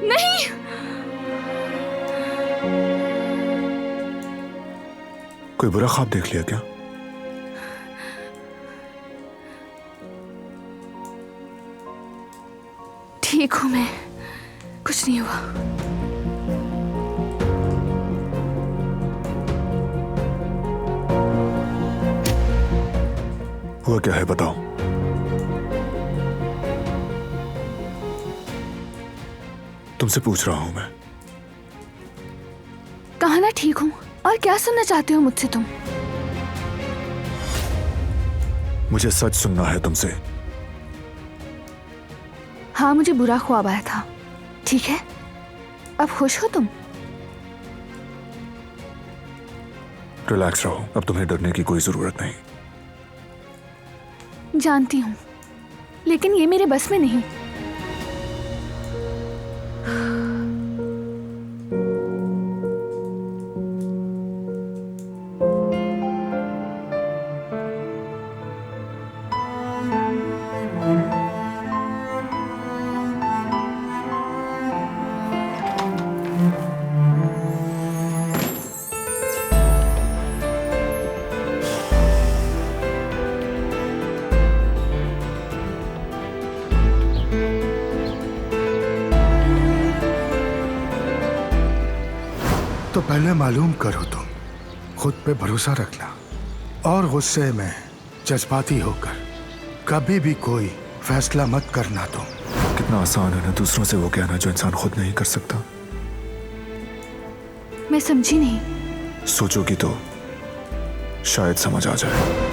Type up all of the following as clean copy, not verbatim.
नहीं। कोई बुरा ख्वाब देख लिया क्या? ठीक हूं मैं, कुछ नहीं हुआ। हुआ क्या है बताओ। तुमसे पूछ रहा हूं मैं। कहा ना ठीक हूं, और क्या सुनना चाहते हो मुझसे तुम? मुझे सच सुनना है तुमसे। हाँ, मुझे बुरा ख्वाब आया था। ठीक है, अब खुश हो तुम? रिलैक्स रहो, अब तुम्हें डरने की कोई जरूरत नहीं। जानती हूं, लेकिन ये मेरे बस में नहीं। तो पहले मालूम करो तुम, खुद पे भरोसा रखना और गुस्से में जज्बाती होकर कभी भी कोई फैसला मत करना तुम। कितना आसान है ना दूसरों से वो कहना जो इंसान खुद नहीं कर सकता। मैं समझी नहीं। सोचोगी तो शायद समझ आ जाए।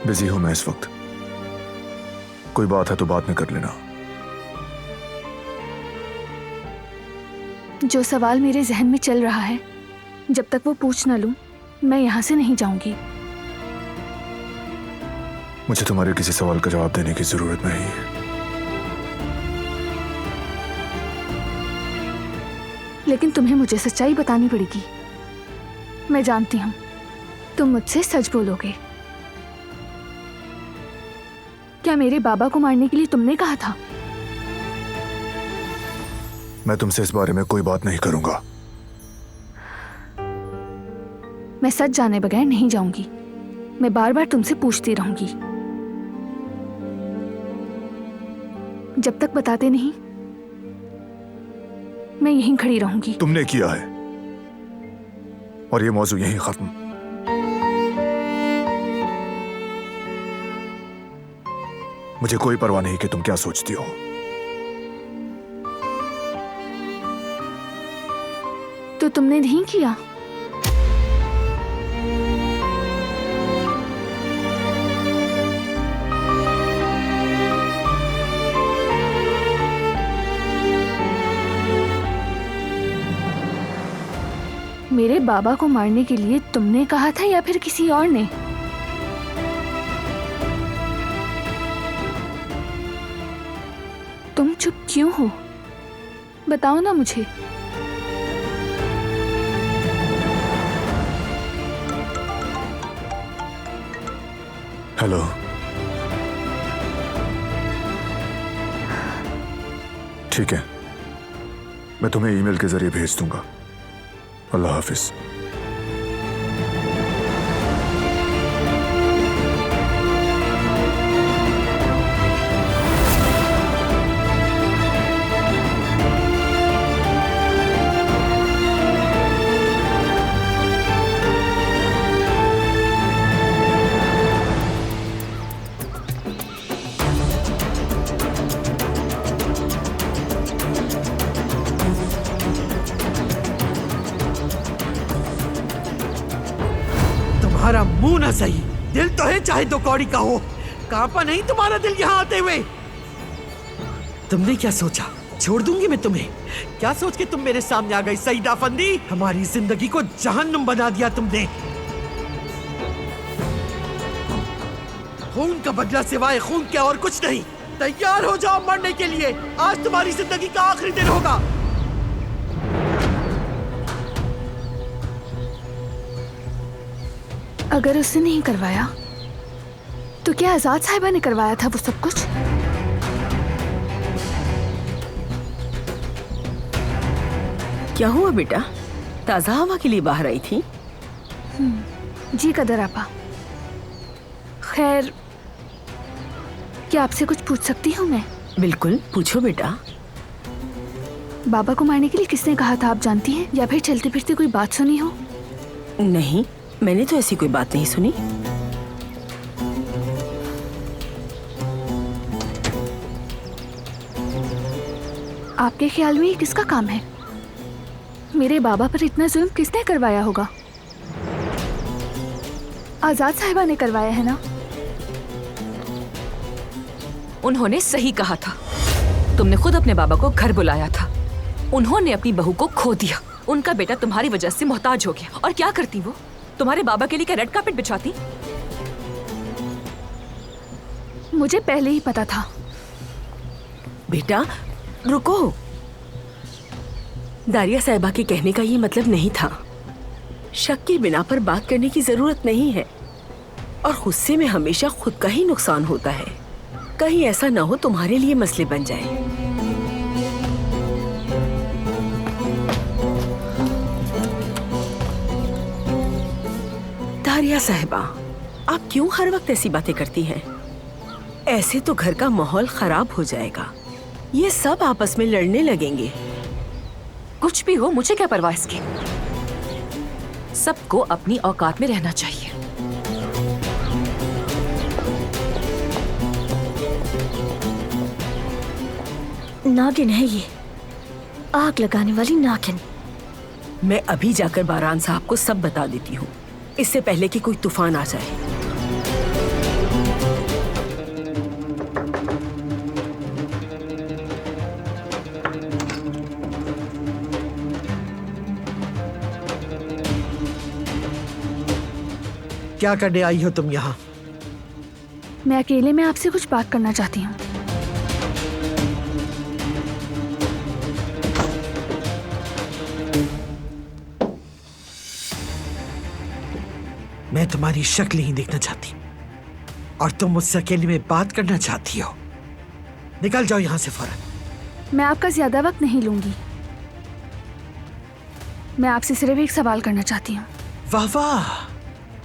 बिजी हूं मैं इस वक्त, कोई बात है तो बाद में कर लेना। जो सवाल मेरे जहन में चल रहा है, जब तक वो पूछ ना लूं, मैं यहां से नहीं जाऊंगी। मुझे तुम्हारे किसी सवाल का जवाब देने की जरूरत नहीं है। लेकिन तुम्हें मुझे सच्चाई बतानी पड़ेगी। मैं जानती हूं तुम मुझसे सच बोलोगे। क्या मेरे बाबा को मारने के लिए तुमने कहा था? मैं तुमसे इस बारे में कोई बात नहीं करूंगा। मैं सच जाने बगैर नहीं जाऊंगी। मैं बार बार तुमसे पूछती रहूंगी। जब तक बताते नहीं, मैं यहीं खड़ी रहूंगी। तुमने किया है और ये मौजू यहीं खत्म। मुझे कोई परवाह नहीं कि तुम क्या सोचती हो। तो तुमने नहीं किया? मेरे बाबा को मारने के लिए तुमने कहा था या फिर किसी और ने? तुम चुप क्यों हो? बताओ ना मुझे। हेलो, ठीक है, मैं तुम्हें ईमेल के जरिए भेज दूंगा। अल्लाह हाफिज। तुम्हारा मुंह ना सही, दिल तो है चाहे दो कौड़ी का हो, कांपा नहीं तुम्हारा दिल यहाँ आते हुए। तुमने क्या सोचा छोड़ दूंगी मैं तुम्हें? क्या सोच के तुम मेरे सामने आ गई सईदा फंदी? हमारी जिंदगी को जहन्नुम बना दिया तुमने। खून का बदला सिवाय खून के और कुछ नहीं। तैयार हो जाओ मरने के लिए, आज तुम्हारी जिंदगी का आखिरी दिन होगा। अगर उसने नहीं करवाया तो क्या आजाद साहिबा ने करवाया था वो सब कुछ? क्या हुआ बेटा, ताजा हवा के लिए बाहर आई थी? जी कदर आपा। खैर, क्या आपसे कुछ पूछ सकती हूँ मैं? बिल्कुल पूछो बेटा। बाबा को मारने के लिए किसने कहा था, आप जानती हैं? या फिर चलते फिरते कोई बात सुनी हो? नहीं, मैंने तो ऐसी कोई बात नहीं सुनी। आपके ख्याल में ये किसका काम है? मेरे बाबा पर इतना जुल्म किसने करवाया होगा? आजाद साहिबा ने करवाया है ना? उन्होंने सही कहा था। तुमने खुद अपने बाबा को घर बुलाया था। उन्होंने अपनी बहू को खो दिया। उनका बेटा तुम्हारी वजह से मोहताज हो गया। और क्या करती वो? तुम्हारे बाबा के लिए क्या रेड कार्पेट बिछाती? मुझे पहले ही पता था। बेटा रुको, दारिया साहिबा के कहने का ये मतलब नहीं था। शक के बिना पर बात करने की जरूरत नहीं है, और गुस्से में हमेशा खुद का ही नुकसान होता है। कहीं ऐसा ना हो तुम्हारे लिए मसले बन जाए। दारिया साहिबा, आप क्यों हर वक्त ऐसी बातें करती हैं? ऐसे तो घर का माहौल खराब हो जाएगा। ये सब आपस में लड़ने लगेंगे। कुछ भी हो, मुझे क्या परवाह इसकी। सबको अपनी औकात में रहना चाहिए। नागिन है ये, आग लगाने वाली नागिन। मैं अभी जाकर बारान साहब को सब बता देती हूँ, इससे पहले कि कोई तूफान आ जाए। क्या करने आई हो तुम यहाँ? मैं अकेले में आपसे कुछ बात करना चाहती हूँ। मैं तुम्हारी शक्ल ही देखना चाहती और तुम मुझसे अकेले में बात करना चाहती हो। निकल जाओ यहाँ से फौरन। मैं आपका ज्यादा वक्त नहीं लूंगी। मैं आपसे सिर्फ एक सवाल करना चाहती हूँ। वाह वाह,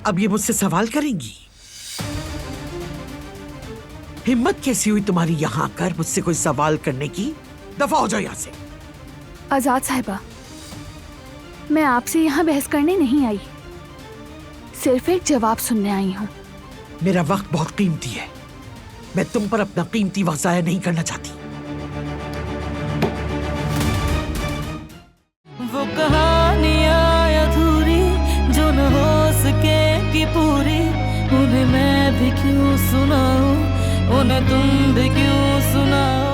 अब ये मुझसे सवाल करेंगी? हिम्मत कैसी हुई तुम्हारी यहाँ आकर मुझसे कोई सवाल करने की? दफा हो जाओ यहाँ से। आजाद साहिबा, मैं आपसे यहाँ बहस करने नहीं आई, सिर्फ एक जवाब सुनने आई हूँ। मेरा वक्त बहुत कीमती है, मैं तुम पर अपना कीमती वक्त जाया नहीं करना चाहती। वो कहानियाँ अधूरी जो न हो सके कि पूरी, उन्हें मैं भी क्यों सुनाऊं, उन्हें तुम भी क्यों सुनाओ।